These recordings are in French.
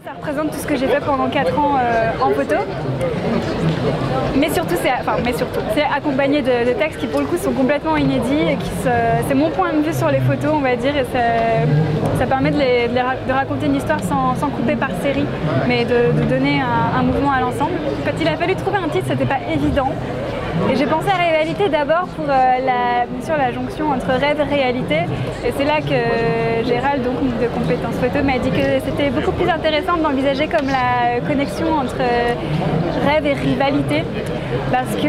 Ça représente tout ce que j'ai fait pendant 4 ans en photo, mais surtout c'est accompagné de textes qui pour le coup sont complètement inédits et c'est mon point de vue sur les photos, on va dire, et ça permet de raconter une histoire sans couper par série, mais de donner un mouvement à l'ensemble. Quand il a fallu trouver un titre, c'était pas évident. Et j'ai pensé à Réalité d'abord pour bien sûr la jonction entre rêve et réalité. Et c'est là que Gérald, donc de Compétences Photo, m'a dit que c'était beaucoup plus intéressant d'envisager comme la connexion entre rêve et rivalité. Parce que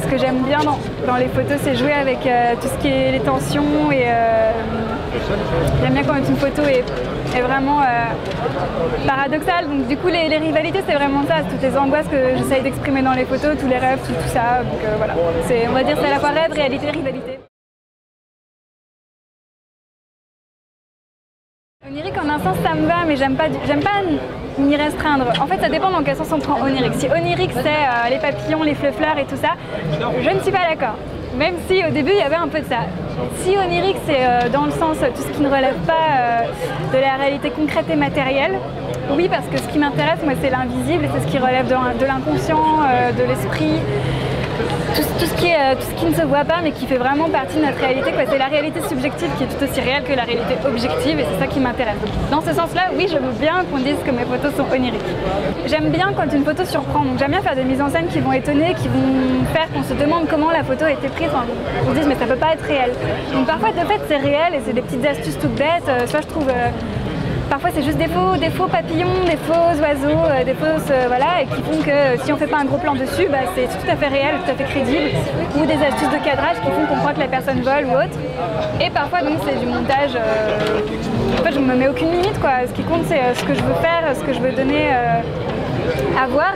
ce que j'aime bien dans les photos, c'est jouer avec tout ce qui est les tensions. Et j'aime bien quand une photo est vraiment paradoxale. Donc du coup les rivalités, c'est vraiment ça, toutes les angoisses que j'essaye d'exprimer dans les photos, tous les rêves, tout ça. Donc voilà, on va dire c'est à la fois rêve, réalité, rivalité. Onirique en un sens ça me va, mais j'aime pas m'y restreindre. En fait ça dépend dans quel sens on prend onirique. Si onirique c'est les papillons, les fleurs et tout ça, je ne suis pas d'accord. Même si au début il y avait un peu de ça. Si onirique c'est dans le sens tout ce qui ne relève pas de la réalité concrète et matérielle, oui, parce que ce qui m'intéresse moi c'est l'invisible, c'est ce qui relève de l'inconscient, de l'esprit, tout ce qui ne se voit pas mais qui fait vraiment partie de notre réalité. C'est la réalité subjective qui est tout aussi réelle que la réalité objective et c'est ça qui m'intéresse. Dans ce sens-là, oui, je veux bien qu'on dise que mes photos sont oniriques. J'aime bien quand une photo surprend, donc j'aime bien faire des mises en scène qui vont étonner, qui vont faire qu'on se demande comment la photo a été prise, on se dise mais ça peut pas être réel. Donc parfois de fait c'est réel et c'est des petites astuces toutes bêtes, soit je trouve... Parfois c'est juste des faux papillons, des faux oiseaux, des fausses voilà, et qui font que si on fait pas un gros plan dessus, c'est tout à fait réel, tout à fait crédible, ou des astuces de cadrage qui font qu'on croit que la personne vole ou autre. Et parfois donc c'est du montage. En fait je me mets aucune limite quoi. Ce qui compte c'est ce que je veux faire, ce que je veux donner à voir.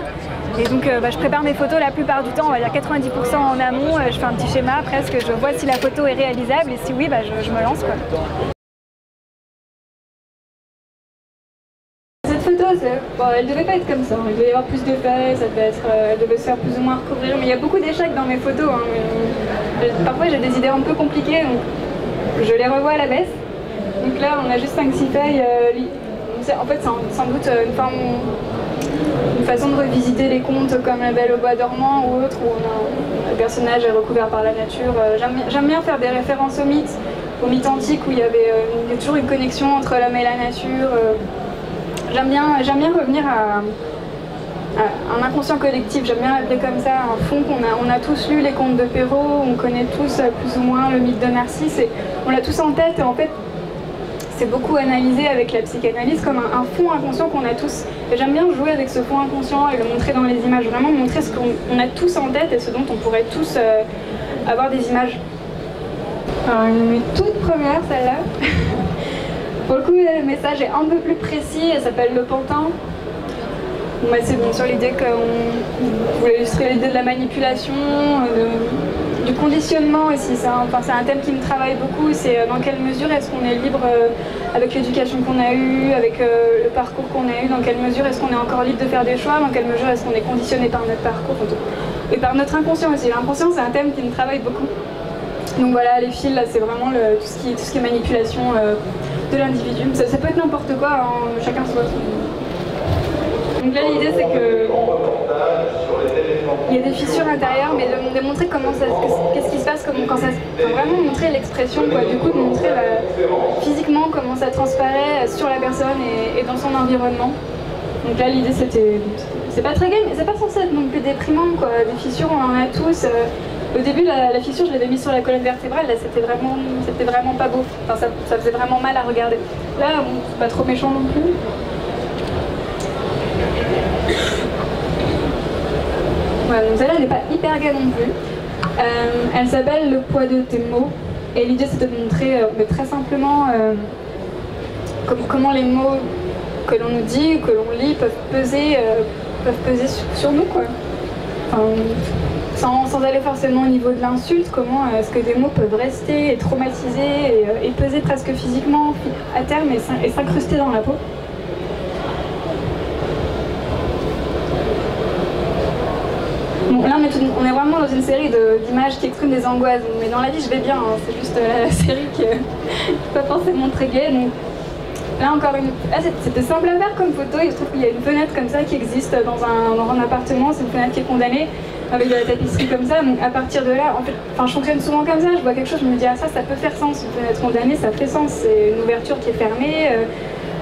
Et donc je prépare mes photos la plupart du temps, on va dire 90% en amont. Je fais un petit schéma presque, je vois si la photo est réalisable et si oui, je me lance quoi. Elle devait pas être comme ça, il devait y avoir plus d'effets, elle devait se faire plus ou moins recouvrir, mais il y a beaucoup d'échecs dans mes photos. Parfois j'ai des idées un peu compliquées, donc je les revois à la baisse. Donc là on a juste 5-6 feuilles, en fait c'est sans doute une façon de revisiter les contes comme La Belle au bois dormant ou autre, où le personnage est recouvert par la nature. J'aime bien faire des références aux mythes antiques où il y a toujours une connexion entre l'homme et la nature. J'aime bien revenir à un inconscient collectif, j'aime bien l'appeler comme ça, un fond on a tous lu les contes de Perrault, on connaît tous plus ou moins le mythe de Narcisse, et on l'a tous en tête, et en fait c'est beaucoup analysé avec la psychanalyse comme un fond inconscient qu'on a tous. Et j'aime bien jouer avec ce fond inconscient et le montrer dans les images, vraiment montrer ce qu'on a tous en tête et ce dont on pourrait tous avoir des images. Alors une toute première celle-là. Pour le coup, le message est un peu plus précis, elle s'appelle Le Pantin. C'est bon, sur l'idée qu'on voulait illustrer l'idée de la manipulation, du conditionnement aussi. C'est un thème qui me travaille beaucoup, c'est dans quelle mesure est-ce qu'on est libre avec l'éducation qu'on a eue, avec le parcours qu'on a eu, dans quelle mesure est-ce qu'on est encore libre de faire des choix, dans quelle mesure est-ce qu'on est conditionné par notre parcours, et par notre inconscient aussi. L'inconscient, c'est un thème qui me travaille beaucoup. Donc voilà, les fils, là, c'est vraiment tout ce qui est manipulation de l'individu. Ça peut être n'importe quoi, hein, chacun soit. Donc là, l'idée, c'est que il y a des fissures intérieures, mais de montrer qu'est-ce qui se passe, vraiment montrer l'expression, quoi. Du coup, de montrer physiquement comment ça transparaît sur la personne et dans son environnement. Donc là, l'idée, c'est pas très gai, mais c'est pas censé être non plus déprimant, quoi. Des fissures, on en a tous. Au début, la fissure, je l'avais mise sur la colonne vertébrale, là c'était vraiment pas beau. Enfin, ça faisait vraiment mal à regarder. Là, bon, c'est pas trop méchant non plus. Voilà, donc celle-là, elle n'est pas hyper gaie non plus. Elle s'appelle Le poids de tes mots. Et l'idée, c'est de montrer très simplement comment les mots que l'on nous dit, que l'on lit, peuvent peser sur nous, quoi. Enfin, sans aller forcément au niveau de l'insulte, comment est-ce que des mots peuvent rester et traumatiser et peser presque physiquement à terme et s'incruster dans la peau. Bon, là on est vraiment dans une série d'images qui expriment des angoisses, mais dans la vie je vais bien, hein. C'est juste la série qui n'est pas forcément très gaie. Donc Là encore c'était simple à faire comme photo. Il se trouve qu'il y a une fenêtre comme ça qui existe dans un appartement. C'est une fenêtre qui est condamnée avec de la tapisserie comme ça. Donc à partir de là, en fait, je fonctionne souvent comme ça. Je vois quelque chose, je me dis ah ça peut faire sens. Une fenêtre condamnée, ça fait sens. C'est une ouverture qui est fermée.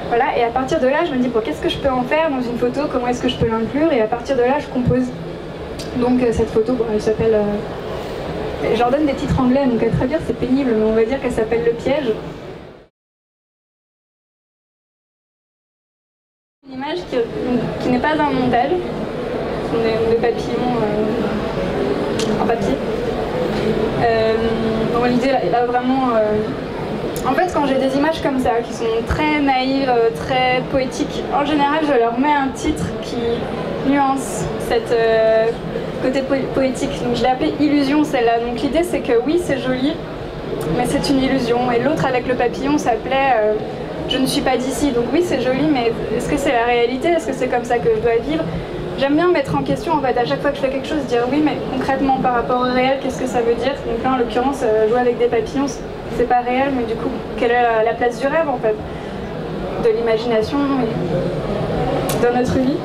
Voilà. Et à partir de là, je me dis bon, qu'est-ce que je peux en faire dans une photo? Comment est-ce que je peux l'inclure? Et à partir de là, je compose. Donc cette photo, bon, elle s'appelle. Je leur donne des titres anglais, donc à traduire c'est pénible, mais on va dire qu'elle s'appelle Le Piège. Une image qui n'est pas un montage, ce sont des papillons en papier. Bon, l'idée là vraiment... En fait, quand j'ai des images comme ça, qui sont très naïves, très poétiques, en général, je leur mets un titre qui nuance cette côté poétique. Donc, je l'ai appelée Illusion, celle-là. Donc, l'idée, c'est que oui, c'est joli, mais c'est une illusion. Et l'autre, avec le papillon, s'appelait Je ne suis pas d'ici. Donc, oui, c'est joli, mais est-ce que c'est la réalité? Est-ce que c'est comme ça que je dois vivre? J'aime bien mettre en question, en fait, à chaque fois que je fais quelque chose, dire oui, mais concrètement, par rapport au réel, qu'est-ce que ça veut dire? Donc là, en l'occurrence, jouer avec des papillons, c'est pas réel, mais du coup, quelle est la place du rêve, en fait? De l'imagination et dans notre vie.